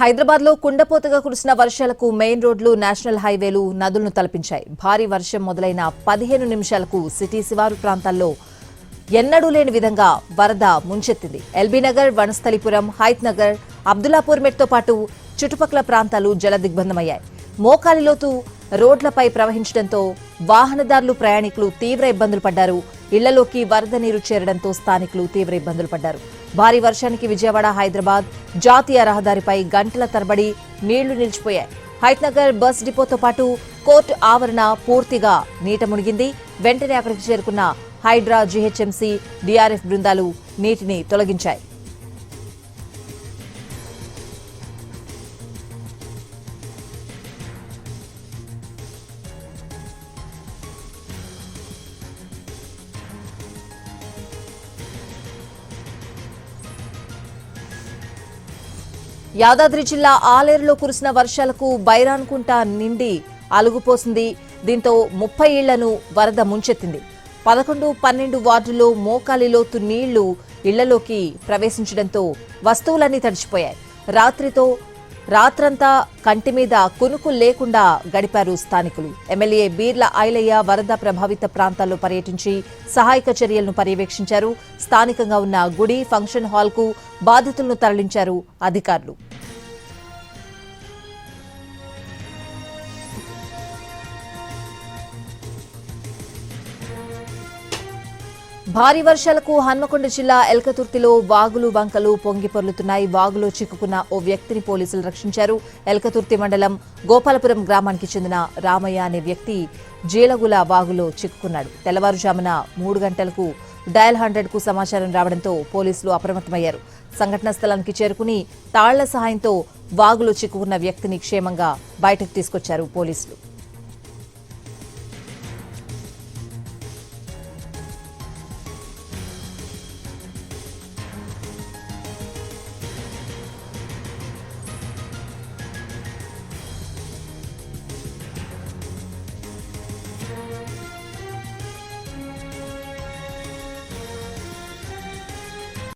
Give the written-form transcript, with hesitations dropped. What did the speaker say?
హైదరాబాద్ లో కుండపోతగా కురిసిన వర్షాలకు మెయిన్ రోడ్లు, నేషనల్ హైవేలు నదులను తలపించాయి. భారీ వర్షం మొదలైన 15 నిమిషాలకు సిటీ శివారు ప్రాంతాల్లో ఎన్నడూ లేని విధంగా వరద ముంచెత్తింది. ఎల్బీనగర్, వనస్థలిపురం, హైత్ నగర్, అబ్దుల్లాపూర్ మెట్తో పాటు చుట్టుపక్కల ప్రాంతాలు జలదిగ్బంధమయ్యాయి. మోకాలి లోతు రోడ్లపై ప్రవహించడంతో వాహనదారులు, ప్రయాణికులు తీవ్ర ఇబ్బందులు పడ్డారు. ఇళ్లలోకి వరద నీరు చేరడంతో స్థానికులు తీవ్ర ఇబ్బందులు పడ్డారు. భారీ వర్షానికి విజయవాడ, హైదరాబాద్ జాతీయ రహదారిపై గంటల తరబడి నీళ్లు నిలిచిపోయాయి. హైత్ నగర్ బస్ డిపోతో పాటు కోర్టు ఆవరణ పూర్తిగా నీట మునిగింది. వెంటనే అక్కడికి చేరుకున్న హైడ్రా, జీహెచ్ఎంసీ, డీఆర్ఎఫ్ బృందాలు నీటిని తొలగించాయి. యాదాద్రి జిల్లా ఆలేరులో కురిసిన వర్షాలకు బైరాన్కుంట నిండి అలుగుపోసింది. దీంతో 30 ఇళ్లను వరద ముంచెత్తింది. 11, 12 వార్డుల్లో మోకాలి లోతు నీళ్లు ఇళ్లలోకి ప్రవేశించడంతో వస్తువులన్నీ తడిచిపోయాయి. రాత్రంతా కంటి మీద కునుకు లేకుండా గడిపారు స్థానికులు. ఎమ్మెల్యే బీర్ల ఐలయ్య వరద ప్రభావిత ప్రాంతాల్లో పర్యటించి సహాయక చర్యలను పర్యవేక్షించారు. స్థానికంగా ఉన్న గుడి, ఫంక్షన్ హాల్కు బాధితులను తరలించారు అధికారులు. భారీ వర్షాలకు హన్మకొండ జిల్లా ఎల్కతుర్తిలో వాగులు, వంకలు పొంగి పొర్లుతున్నాయి. వాగులో చిక్కుకున్న ఓ వ్యక్తిని పోలీసులు రక్షించారు. ఎల్కతుర్తి మండలం గోపాలపురం గ్రామానికి చెందిన రామయ్య అనే వ్యక్తి జీలగుల వాగులో చిక్కుకున్నాడు. తెల్లవారుజామున 3 గంటలకు డయల్ 100కు సమాచారం రావడంతో పోలీసులు అప్రమత్తమయ్యారు. సంఘటనా స్థలానికి చేరుకుని తాళ్ల సహాయంతో వాగులో చిక్కుకున్న వ్యక్తిని క్షేమంగా బయటకు తీసుకొచ్చారు పోలీసులు.